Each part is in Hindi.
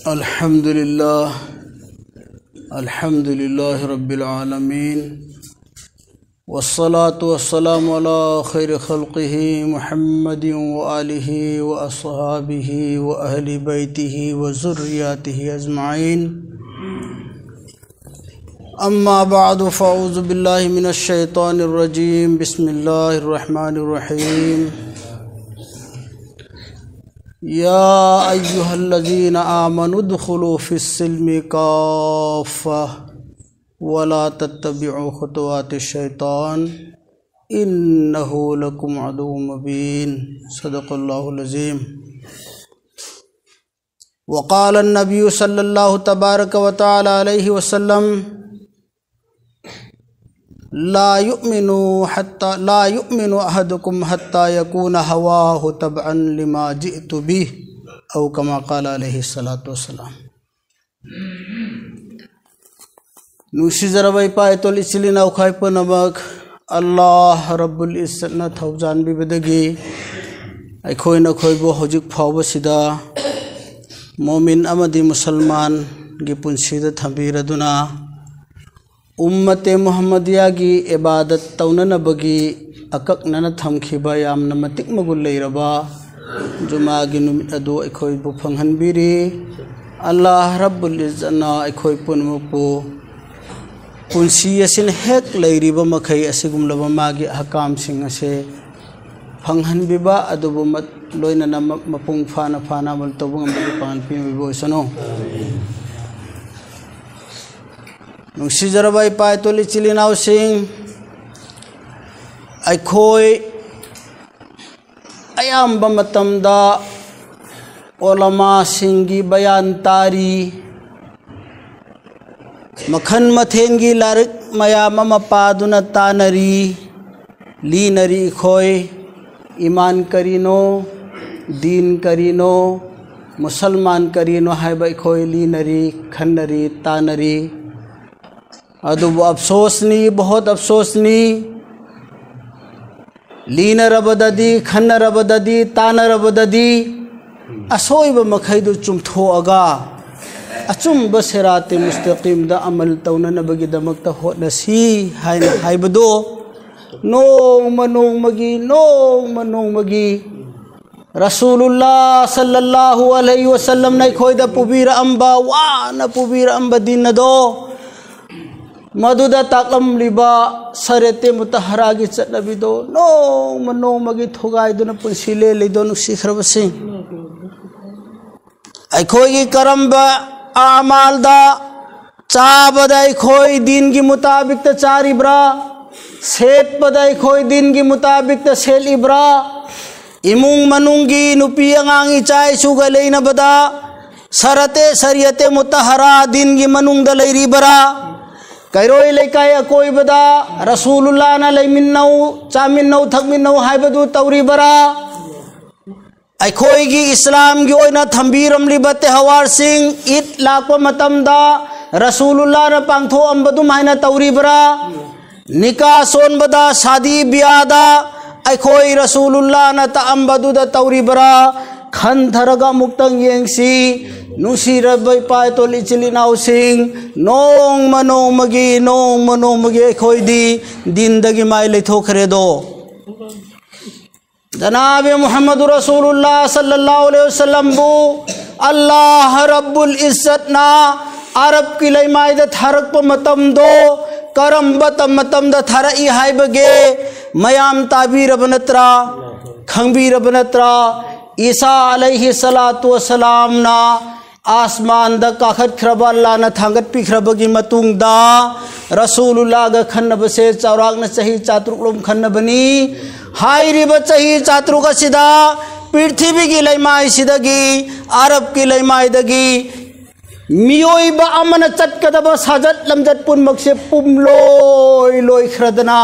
अल्हम्दुलिल्लाह रब्बिल आलमीन वस्सलातु वस्सलामु अला खैरि खल्क़िही मुहम्मदिन व आलिही व अस्हाबिही व अहली बैतिही व ज़ुर्रियतिही अजमाइन। अम्मा बादु फ़अऊज़ु बिल्लाहि मिनश शैतानिर रजीम। बिस्मिल्लाहिर रहमानिर रहीम। या अय्युहल्लज़ीना आमनु उदख़ुलू फ़िस्सिल्मि काफ़्फ़ा वला तत्तबिउ खुतुवातिश शैतान इन्नहु लकुम अदुव्वुम मुबीन। सदक़ल्लाहुल अज़ीम। वक़ाल अन्नबिय्यु सल्लल्लाहु तबारक व तआला अलैहि वसल्लम ला युमिनु अहदुकुम हत्ता यकून हवाहु तबअन लिमा जिअतु बिह औ कमा क़ाल अलैहि सलातु वस्सलाम। नुसी जरबाई पायतोल इचलिना उखाइप नमक अल्लाह रब्बुल इज्जत न थौजान बिबदगी अखोय नखोयबो हौजिक फावबसिदा मोमिन अमदी मुसलमान गी पुंसीदा थंबीरदुना उम्मते मुहम्मदिया की इबादत तौननबगी अकक्नना थमखिबा यामना मतिक मगुल लैरबा जुमा गी नुमित अदु अखोयबो फंगहनबिरी। अल्लाह रब्बुल इज्जतना अखोय पुनमुपु पुंसी असिन हेक लैरिबा मखै असिगुमलबा मागी हकाम सिंह असे फंगहनबिबा अदुबो लोइनना मपुंग फाना फाना मल तौबंग बगे पान पिनबिबो सनो। नुसी जरबाई पायतोल इचलिनाव सिंह अखोय अयाम्बा मतमदा ओलमा सिंगी बयान तारी मखन मथेंगी लारिक मयाम मपादुना तानरी लीनरी खोय ईमान करीनो दीन करीनो मुसलमान करीनो हाइबा खोय लीनरी खन्नरी तानरी। अदुब अफसोसनी बहुत अफसोसनी लीनरबददी खन्नरबददी तानरबददी असोइब मखैदु चुमथोअगा अचुम्ब सिराते मुस्तकीम दा अमल तौननबगी दमक्ता होनसी हाइना हाइबदो नोंमगी रसूलुल्लाह सल्लल्लाहु अलैहि वसल्लम ने खोइदा पुबीर अम्बा वाना पुबीर अम्बा दिन दो मधुदा ताकम लिबा सरेते मुतहरा की चटनबीदो नोंमगी थोगाइदुना पुंसीले लेदो नुसीखरबसिंग अखोई करम्बा आमालदा चाबदा अखोई दिन की मुताबिक त चारिब्रा सेत पदा अखोई दिन की मुताबिक त सेलिब्रा इमुंग मनुंगी नुपी अंगांगी चाय सुगा लेनबदा सरते सरियते मुतहरा दिन की मनुंग द लैरिबरा कैरोई लेकाय अकोई बदा रसूलुल्लाह ना लेमिन्नौ चामिन्नौ थकमिन्नौ हाइबदु तौरिबरा अखोई की इस्लाम की ओइना थंबीरमलिबा तेहवार सिंह ईद लाकपा मतमदा रसूलुल्लाह ना पांगथो अम्बदुम हाइना तौरिबरा निकाह सोनबदा शादी बियादा अखोई रसूलुल्लाह ना ताअम्बदुदा तौरिबरा खनथरगा मुक्तंग येंगसी नुसीरबै पायतोल इचलिनाव सिंह नोंमगी अखोई दी दिनदगी माय लेथोखरेदो जनाब मुहम्मद रसूलुल्लाह सल्लल्लाहु अलैहि वसल्लम बु अल्लाह रब्बुल इज्जत ना अरब की लैमायद थरक मतम दो करम मतम द थरई हाइबगे मयाम ताबीर बनत्रा खंबीर बनत्रा ईसा अलैहि सलातु वसलाम ना आसमान द काखत खरबा अल्लाह ना थांगत पिखरबगी मतुंग दा रसूलुल्लाह ग खन्नबसे चौराग न सही चातुकलोम खन्नबनी हाइरिब चही चातुक सिदा पृथ्वी की लैमाई सिदगी अरब की लैमाईदगी मियोइबा अमन चटकदब साजत लमजत पुनमक्से पुमलोय लोय खरदना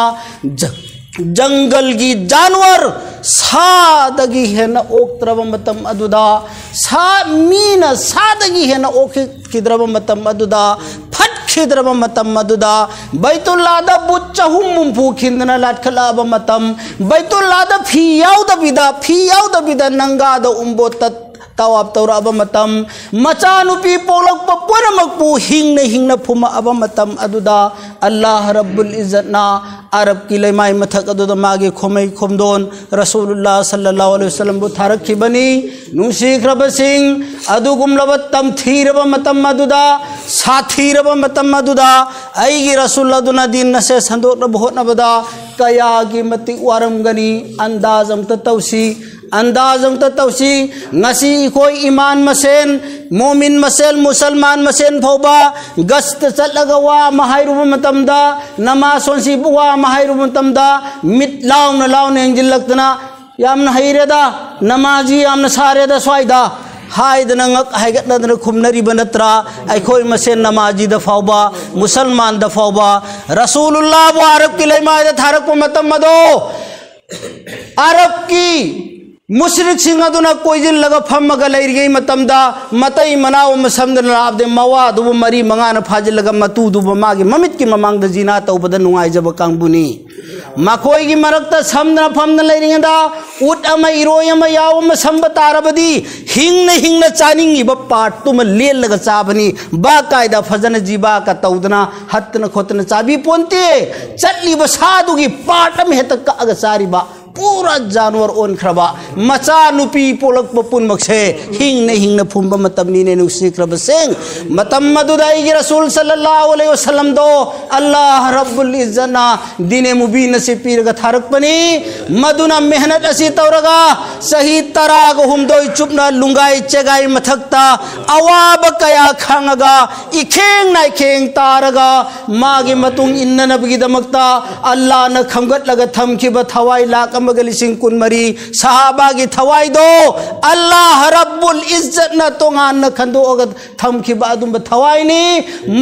जंगल की जानवर सादगी है न ओक्त्रब मतम अदुदा सा मीन सादगी है न ओखिद्रब मतम अदुदा फट खिद्रब मतम अदुदा बैतुल्लाह बुच्चहुम मुंफू खिंदना लाटखलाब मतम बैतुल्लाह फी याउद बिदा नंगा the उम्बो tawab tauraba matam macha nupi polakpa punamakpu hingna phumaba matam aduda Allah Rabbul Izzat na Arab ki laimai mathak aduda magi khomai khomdon Rasulullah sallallahu alaihi wasallam bu tharakhi bani nungsi krabasing adugum labatam thiraba matam aduda sathiraba matam aduda aigi Rasulullah duna din na se sandok na bahot na bada kaya gi mati waram gani andazam ta tausi ngasi koi iman masen momin masel musalman masen thoba gast chatlaga wa mahairu matamda namason si buwa mahairu matamda mit launa enjilaktana yamna haireda namaji yamna sareda swaida haidana ngak haigatna khumnari banatra aikoi masen namaji da fauba musalman da fauba Rasulullah bu Arab ki laima da tharak matam mado Arab ki मुशरिक सिंगादुना कोइजिन लगा फम्मगा लैरिगै मतमदा मतै मनाव मसमदन लाबदे मवा दुबु मरी मंगाना फाजिल लगा मतु दुबु मागे ममित की ममांग द जिना तौबद नुंगाइ जब कांगबुनी मखोइ की मरकता समदना फमना लैरिगदा उट अमा इरोय अमा याव अमा संब तारबदी हिंगना चानिंगी ब पार्ट तुम लेल लगा चाबनी बा कायदा फजन जीबा का तौदना हत्तन खोतन चाबी पोंते चटली ब सादुगी पार्ट में हेत का अग सारीबा पूरा जानवर ओन खरबा मचा नुपी पोलक पपुन मक्से हिंगना फुंबा मतमनी ने नुसी खरब सेंग मतम मदुदाई की रसूल सल्लल्लाहु अलैहि वसल्लम दो अल्लाह रब्बुल इज्जना दिने मुबीन से पीर का थारक बनी मदुना मेहनत असी तौरगा सही तराग हुमदोई चुपना लुंगाई चगाई मथकता अवाब कया खांगगा इखेंग नाई खेंग तारगा मागे मतुंग इन्ना नबगी दमकता अल्लाह न खमगत लगा थमखिब थवाई लाक मगलिसिंग कुनमरी सहाबा की थवाई दो अल्लाह रब्बुल इज्जत न तोंगान न खंदो अगत थमखिब अदुम थवाई नी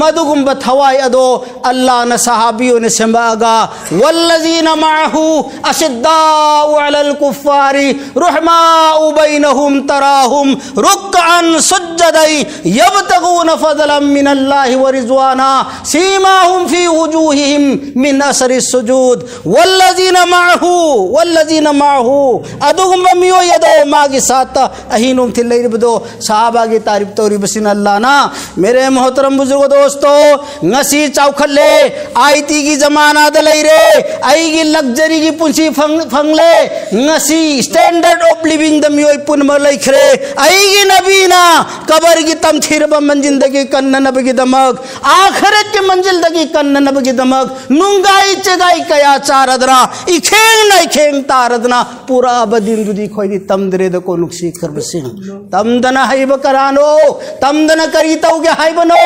मदुगुम थवाई अदो अल्लाह न सहाबियों ने संबागा वल्लजीना माहू अशिद्दाउ अलल कुफ्फारी रुहमाउ बैनहुम तराहुम रुक्अन सुज्जदै यबतगून फज़लन मिनल्लाहि व रिज़वाना सीमाहुम फी वजूहिहिम मिन असरि सुजूद वल्लजीना माहू अदुगुम मियो यदो मागी साता अहीनुम थिल्लैरबदो सहाबा की तारीफ तौरी बसिन अल्लाह ना मेरे मोहतरम बुजुर्ग दोस्तों ngasi chaukhale IT की जमाना द लैरे आईगी लग्जरी की पुंसी फंगले ngasi स्टैंडर्ड ऑफ लिविंग द मियो पुनम लैखरे आईगी नबीना कबर की तमथीरब मंजिंदगी कन्न नबगी दमक आखिरत की मंजिल दगी कन्न नबगी दमक नुंगाई चगाई कया चारदरा इखेंग नै खेंग तारदना पूरा बदिन दुदी खोई तमदरे द को नुक्सी करबसिंग तमदना हाइब करानो तमदना करी तौगे हाइबनो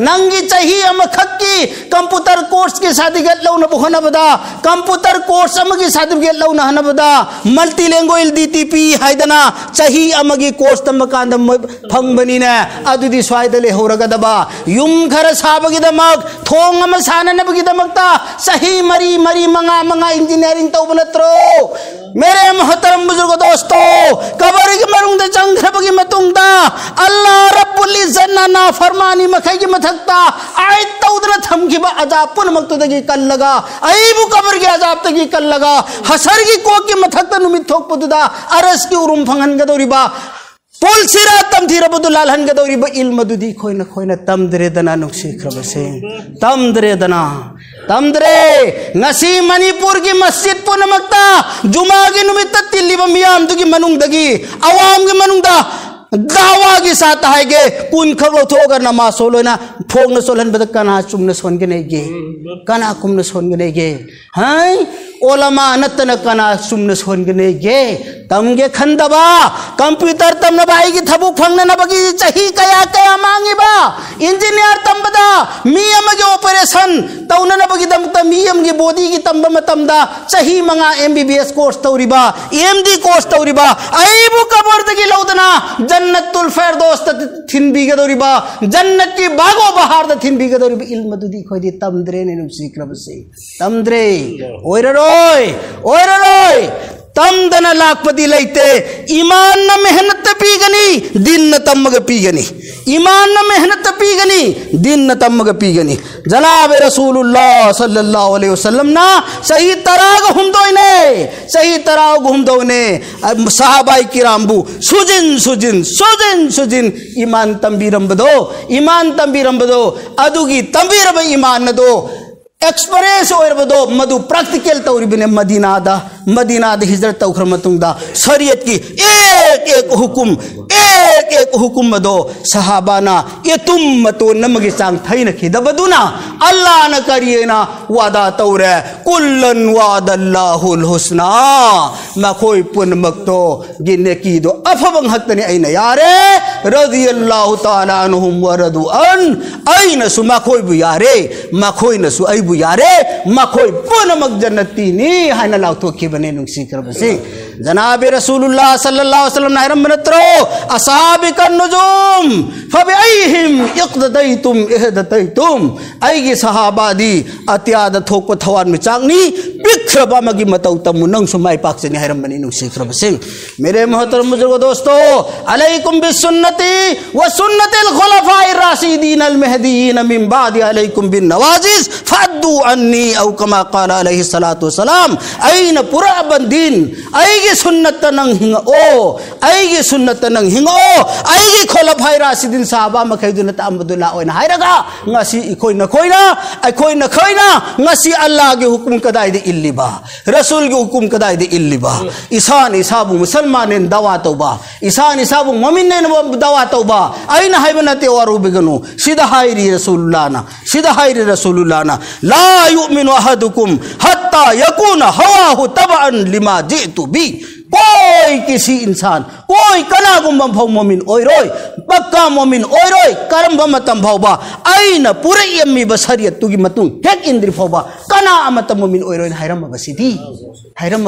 नंगी चाहिए अम खक्की कंप्यूटर कोर्स के सर्टिफिकेट लौ न बखना बदा कंप्यूटर कोर्स अमगी सर्टिफिकेट लौ न हना बदा मल्टी लैंग्वेज DTP हाइदना चाहिए अमगी कोर्स तम कांद फंगबनी ने अदुदी स्वाइदले होरगा दबा युम घर साबगी दमक थोंग अम साननबगी दमकता सही मरी मंगा इंजीनियरिंग तौबलत्रो मेरे मोहतरम बुजुर्ग दोस्तों कबर की मरुंग चंग्रबगी मतुंगदा अल्लाह रब्बुल इज्जत ना फरमानी मखै की मथकता आय तौदर थमखिबा अजाब पुन मक्तदगी कल लगा अईबु कबर के अजाब तगी कल लगा हसर की कोक की मथकता नुमित थोक पदुदा अरस की उरुम फंगन गदोरिबा पोल सिरा तम धीरबदु लालहन गदोरिबा इल्म दुदी खोइना तमदरे दना नुक्सी खरबसे तमदरे ngasi मणिपुर की मस्जिद पुनमक्ता जुमा की नुमित तिल्लिबा मियाम दुगी मनुंगदगी अवाम की मनुंगदा दावा की साथ आएगे कुन खगलो थोगर नमाज सोलोना फोग न सोलन बद कना चुम न सोन के नहीं गे कना कुम न सोन के नहीं गे हाय ओलमा नतन कना चुम न सोन के नहीं गे तमगे खंदबा कंप्यूटर तम न बाई की थबुक फंगन न बगी चाही कया मांगी बा इंजीनियर तम बदा मियम के ऑपरेशन तौन न बगी दम त मियम की बॉडी की तम बम तमदा चाही मंगा MBBS कोर्स तौरिबा MD कोर्स तौरिबा आईबु कबर दगी लौदना जन्नतुल फिरदौस थिन बिगदोरिबा जन्नत की बागो बहार द थिन बिगदोरिबा इल्म दुदी खोदी तमदरे ने नुसी क्रबसे तमदरे ओइररोय तमदना लाखपति लेते ईमान न मेहनत पीगनी दिन न तमग पीगनी ईमान न मेहनत पीगनी दिन न तमग पीगनी जनाब रसूलुल्लाह सल्लल्लाहु अलैहि वसल्लम ना सही तरह घूम दो ने सहाबाई किरामबू सुजिन ईमान तंबीरंबदो अदुगी तंबीरब ईमान दो एक्सपीरियंस होइरबदो मधु प्रैक्टिकल तौरिबने मदीना हिजरत तौखर मतुंगदा शरीयत की एक हुकुम मदो सहाबाना ये तुम मतो नमगे चांग थैन खिदबदुना अल्लाह न करिएना वादा तौरे कुल्लन वादल्लाहुल हुस्ना मखोय पुन मक्तो गिने कीदो अफबंग हक्तने ऐन यारे रदियल्लाहु ताला अनहुम वरदु अन ऐन सु मखोय बु यारे मखोय नसु ऐ बु यारे मखोय पुन मक जन्नती नी हाना लाउतो खिबने नुंसी करबसे जनाब रसूलुल्लाह सल्लल्लाहु अलैहि वसल्लम नायरम बनत्रो असहाबिकन नुजुम फबिअहिम इक्तदैतुम इहदतैतुम ऐगे सहाबादी अत्याद थोक थवान में चांगनी बिखरबा मगी मतौ तमु नंग सुमाय पाकसनि हायरम बनि नु सिखरबसिंग मेरे मोहतरम बुजुर्गो दोस्तों अलैकुम बिसुन्नति व सुन्नतिल खुलफाए राशिदीन अल महदीयीन मिन बादी अलैकुम बिन नवाजिज फद्दू अन्नी औ कमा क़ाल अलैहि सलातु वसलाम ऐन पुरा बंदीन ऐगे सुन्नत नंग हिंग ओ ऐगे खुलफाए राशिदीन साहबा मखैदुन तामदुल्ला ओइन हायरगा ngasi ikoi na khoina ngasi Allah ge hukum kadai de illiba rasul ge hukum kadai de illiba isan isabu musulmanen dawa tauba isan isabu mu'minen dawa tauba aina haibana te waru beganu sida hairi rasulullah na la yu'minu ahadukum hatta yakuna hawahu tab'an lima ji'tu bi कोई किसी इंसान कोई कना गुम्बम भाव मोमिन ओइरोय पक्का मोमिन ओइरोय करम मतम भावबा आइन पूरे यम्मी बसरियत तुगी मतुंग हेक इंद्रि भावबा कना अमत मोमिन ओइरोय हायरम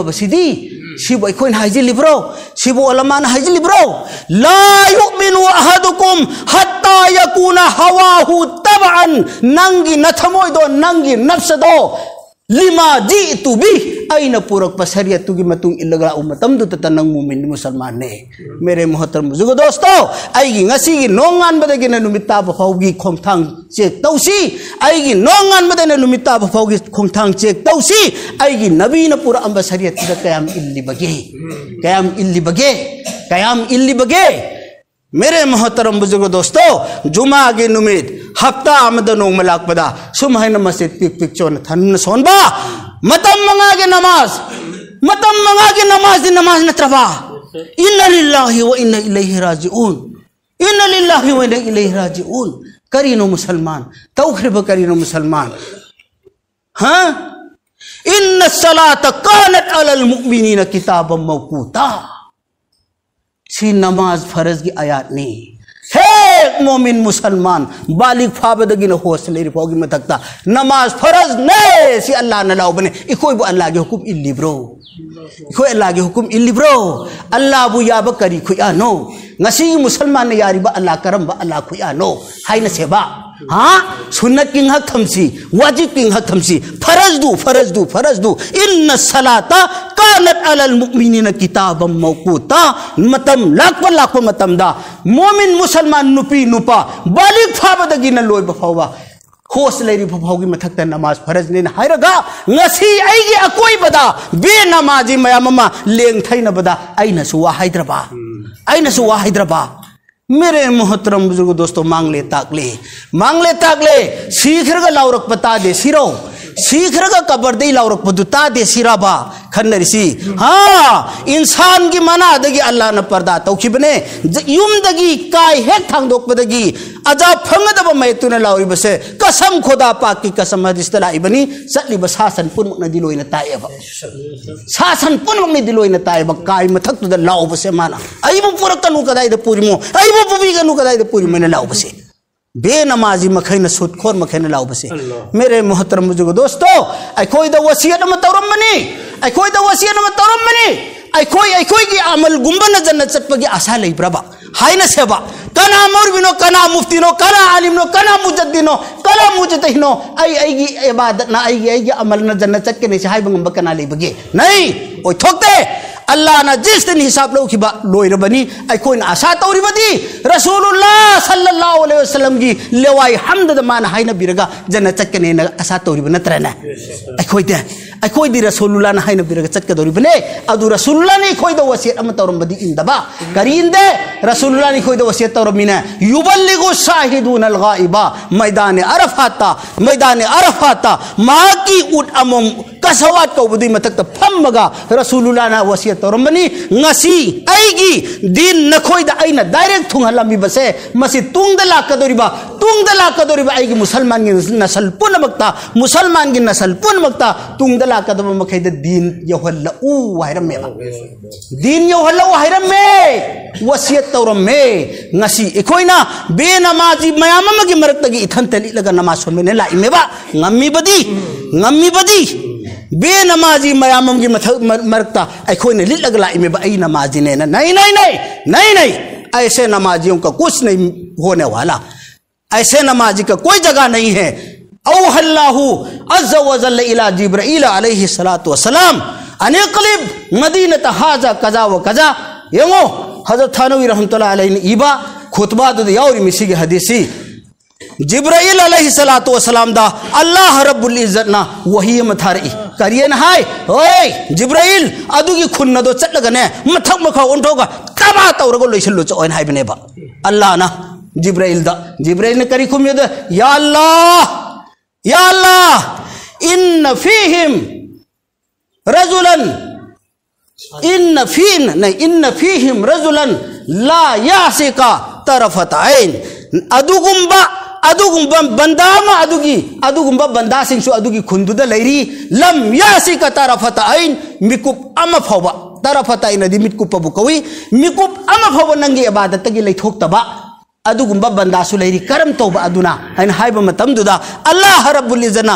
बसिदी सिबो इकोइन हाइजिलिब्रो सिबो अलमान हाइजिलिब्रो ला युमिनु अहदुकुम हत्ता यकुना हवाहु तबअन नंगी नथमोय दो नंगी नफ्स दो लिमा जितु बि ऐन पूरक पसरियत तुगी मतुंग इल्लगा उम्मतम दु तनंग मुमिन मुसलमान ने मेरे मोहतरम बुजुर्ग दोस्तों आइगी ngasi gi nongan badagi na numita bafaugi khomthang chek tausi aigi nongan badana numita bafaugi khomthang chek tausi aigi nabi na pura amba sariyat da kayam illi bage मेरे मोहतरम बुजुर्ग दोस्तों जुमा के नुमित हफ्ता आमद नोंग मलाक पदा सुमहन मस्जिद पिक चोन थन सोनबा मतम मंगा के नमाज नत्रबा इन्ना लिल्लाहि व इन्ना इलैहि राजिऊन करीनो मुसलमान तौखिब करीनो मुसलमान हां इन्ना सलात कानत अलल मुमिनीना किताबम मौकूता सी नमाज फर्ज की आयात नहीं है मोमिन मुसलमान बालिग फाबदगी न होस लेरी फोगी मतकता नमाज फर्ज नहीं सी अल्लाह न लाओ बने इकोई बु अल्लाह के हुकुम इल्ली ब्रो अल्लाह बु याब करी खुया नो ngasi मुसलमान ने यारी बा अल्लाह करम बा अल्लाह खुया नो हाय न सेबा हाँ सुन्नत किंग हक थमसी वाजिब किंग हक थमसी फर्ज दू इन्ना सलाता कानत अलल मुमिनीना किताबम मौकूता मतम लाख मतम दा मोमिन मुसलमान नुपी नुपा बालिग फाबदगी न लोय बफावा होस लेरी फफावगी मथक्ता नमाज फर्ज ने हायरगा ngasi आइगी अकोई बदा बे नमाजी मयाममा लेंग थैन बदा आइनसु वा हैदराबा मेरे मोहतरम बुजुर्ग दोस्तों मांगले ताकले सीखरगा लाउरक पता दे सिरो सीखरगा कबर दे लाउरक पदुता दे सिराबा खन्नरिसी हाँ इंसान की मना दगी अल्लाह न पर्दा तौखिबने युम दगी काय हेक थांगदोक पदगी अजा फंगदब मैतुन लाउरी बसे कसम खुदा पाक की कसम हदीस तलाइबनी सली बसासन पुनमक न दिलोइन ताएब सासन पुनमक न दिलोइन ताएब काय मथक तुद लाउ बसे माना आइबु पुरकनु कदाइ द पुरिमो आइबु पुबिगनु कदाइ द पुरिमो न लाउ बसे बेनमाजी मखैन सुदखोर मखैन लाउ बसे मेरे मोहतरम बुजुर्ग दोस्तों अखोय द वसियत म तौरमनी अखोय की अमल गुंबन जन्नत चटपगी आशा लेब्रबा हायना सेबा कना मौलविनो कना मुफ्तीनो कना आलिमनो कना मुजद्दिनो कना मुजतहिनो आई इबादत ना आई अमल न जन्नत चटके ने हाय बंगम कना लेबगे नहीं ओय थोकते अल्लाह ना जिस दिन हिसाब लौखिबा लोइरबनी अखोइन आशा तौरिबदी रसूलुल्लाह सल्लल्लाहु अलैहि वसल्लम की लेवाई हमद मान हाइना बिरगा जन्नत चक्कने ना आशा तौरिब नत्रना अखोइदी रसूलुल्लाह ना हाइना बिरगा चक्कदौरिबने अदु रसूलुल्लाह ने खोइद वसियत अम तौरमबदी इंदबा करिंदे रसूलुल्लाह ने खोइद वसियत तौरमिना युबल्लिगु शाहिदुन अल गाइबा मैदान अरफाता माकी उट अमम कसवात कौबदी मतक फमगा रसूलुल्लाह ना वसियत तौरमनी ngasi aigi din nakhoida aina direct thungalami base masi tungda lakadoriba aigi musalman gi nasal punamakta tungda lakadaba makhaida din yohalla u wairam me wasiyat tauram me ngasi ekoina be namazi mayam amagi maraktagi ithantali laga namaz sonmene la imeba ngammi badi बे नमाजी मयामम की मरकता अखोने लिलग ला इमे बई नमाजी ने नहीं ऐसे नमाजियों का कुछ नहीं होने वाला ऐसे नमाजी का कोई जगह नहीं है औहल्लाहु अज़्ज़ व जल्ल इला जिब्राईल अलैहि सलातु वसलाम अनक़लिब मदीनत हाजा कजा व कजा यंगो हजरत थानवी रहमतुल्लाह अलैहि इबा खुतबा दो यावरी मिसी की हदीसी जिब्राईल अलैहिस्सलातु वस्सलाम दा अल्लाह रब्बुल इज्जत ना वही मथारी करियन हाय ओए जिब्राईल अदुगी खुन्न दो चटलगने मथक मखा ओंठोगा तबा तौरगो लोइसलो चोइन हाइबने बा अल्लाह ना जिब्राईल ने करी खुम यद या अल्लाह इन फीहिम रजुलन ला यासिका तरफत ऐन अदुगुम्बा बंदामा अदुगुम्बा बंदा सिंसु अदुगी खुंदुदा लैरी लम यासिका तरफत ऐन मिकुप अमा फौबा तरफत ऐन दि मिकुप बुकवी मिकुप अमा फौबा नंगी इबादत की लैथोक्तबा अदुगुम्बा बंदासु लैरी करम तौबा अदुना ऐन हाइबा मतमदुदा अल्लाह रब्बुल इज्जना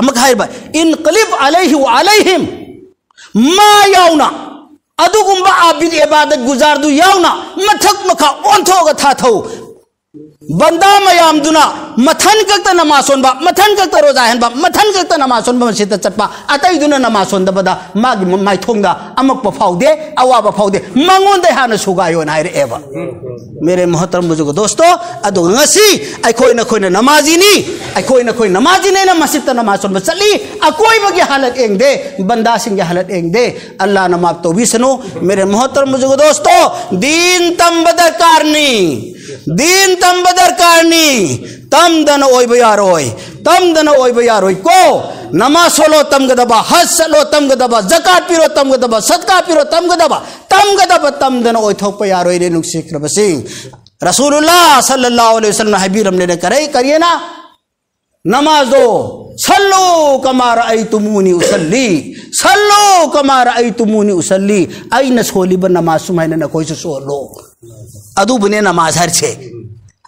अमक हाइबा इनक़लिब अलैहि व अलैहिम मा याउना अदुगुम्बा आबिद इबादत गुजार दु याउना मथक मखा ओंथोगा थाथौ बंदा मयाम दुना मथन कक्त नमासोनबा मथन कक्त रोजा हेनबा मथन कक्त नमासोनबा मसित चटपा अतै दुना नमासोनदबदा मागी माइथोंगा अमक पफाउदे अवाबा फाउदे मंगोंदे हाना सुगायो नाइरे एबा मेरे मोहतरम बुजुर्ग दोस्तों अदो ngasi अखोइन नमाजी ने ना मसित नमासोनबा चली अकोइ बगी हालत एंगदे बंदा सिंह हालत एंगदे अल्लाह न माफ तौबीसनो मेरे मोहतरम बुजुर्ग दोस्तों दीन तम बदर कारनी तम दन ओइब यारोय को नमाज सोलो तम गदबा हज सलो तम गदबा ज़कात पिरो तम गदबा सदका पिरो तम गदबा तम दन ओइ थोप यारोय रे नुक्सिक्रबसि रसूलुल्लाह सल्लल्लाहु अलैहि वसल्लम हबीरम ने करिए ना नमाज दो सल्लू कमा रअयतुमूनी उसल्ली आइना सोलिब नमाज सुमाइना न कोइ सोलो अदु बने नमाज हर छे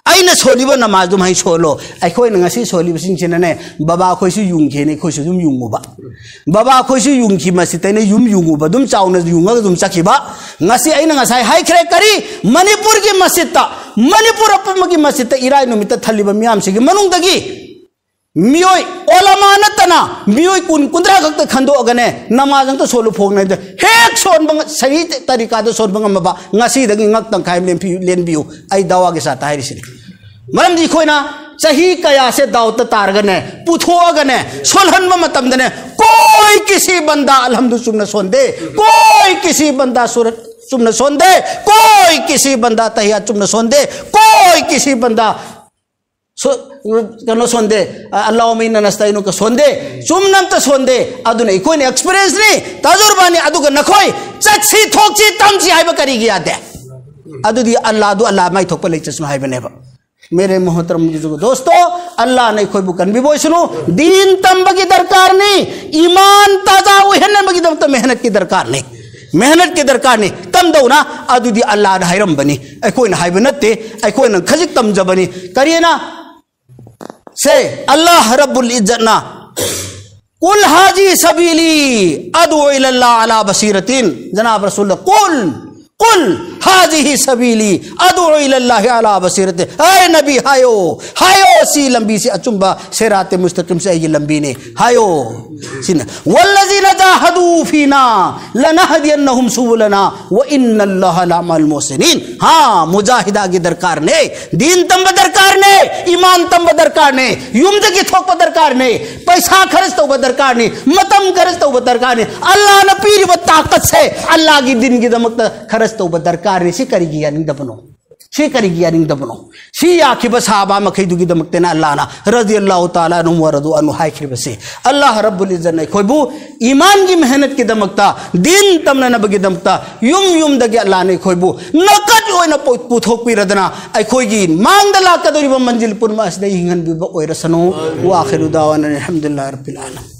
आइना सोलिब नमाज दुम हाइ सोलो अखोइ ngasi सोलिब सिंचिनने बाबा खोइसु युंखेने खोइसु जुम युंगुबा बाबा खोइसु युंखि मसितैने युंगुबा दुम चाउना युंगा दुम चखिबा ngasi आइना ngasai हाइ खरे करी मणिपुर की मणिपुर अपमगी मसित इराय नुमित थलिब मियाम सिगी मनुंगदगी मियोय ओलामा नतना मियोय कुंद्रा खक्त खंदोगने नमाज तो सोलो फोगने हेक सोन बंग सही तरीका तो सोन बंग मबा ngasi दगी ngak tang khai len biu ai dawa के साथ हाइरिसि मरम जी खोइना सही कया से दावत तारगने पुथोगने सोलहन मतमदने कोई किसी बंदा अलहमदु सुन्न सोंदे कोई किसी बंदा सूरत सुन्न सोंदे कोई किसी बंदा तहिया चुन्न सोंदे कोई किसी बंदा कनो सोंदे अल्लाहुम्मा इन्ना नस्तईनुका सोंदे चुमनम त सोंदे अदुने कोई एक्सपीरियंस नि तजुर्बा नि अदुगा नखोय चक्सी थोकची तमची हाइबा करी गया दे अदुदी अल्लाह माइ थोक पले चस्नु हाइबनेबा मेरे मोहतरम दोस्तों अल्लाह ने कोई बुकन भी बोई सुनो दीन तंब की दरकार नहीं ईमान ताजा वहन बगी दम तो मेहनत की दरकार नहीं तम दो ना अदुदी अल्लाह हाइरम बनी कोई ना हाइब नते कोई ना खजिक तम जबनी करिए ना से अल्लाह रब्बुल इज्जत ना कुल हाजी सबीली अदु इलल्लाह अला बसीरतिन जनाब रसूल कुल हाजिही सबीली अदउ इलल्लाहि अला बसीरत। ऐ नबी हायो हायो सी लंबी सी अचुंबा सिरात मुस्तकीम से ये लंबी ने हायो सिन वल्लज़ीना जाहदू फीना लनहदियन्नहुम सुबुलना व इन्नल्लाहा लमअल मुहसिनीन। हाँ मुजाहिदा की दरकार ने, दीन तंब दरकार ने, ईमान तंब दरकार ने, युमदगी थोक दरकार ने, पैसा खर्च तो दरकार ने, मतम खर्च तो दरकार ने, अल्लाह न पीर व ताकत से अल्लाह की दिन की दमक खर्च तो दरकार ने। सी करेगी यानी दबनो शी करेगी यानी दबनो शी आखि बस हाबा मखैदु की दमकते ना अल्लाह ना रज़ी अल्लाह ताला अन्हु व रज़ू अन्हु हाय खिर बसे अल्लाह रब्बुल इज्जत ने खोबू ईमान की मेहनत की दमकता दीन तमने नब की दमकता युम युम दगे अल्लाह ने खोबू नकद ओय न पुथोक पिरदना आई खोगी मांगदला कदोरी मंजिल पुरमा असदे हिंगन बि ओय रसनो व आखिरु दावाना अल्हम्दुलिल्लाहि रब्बिल आलमीन।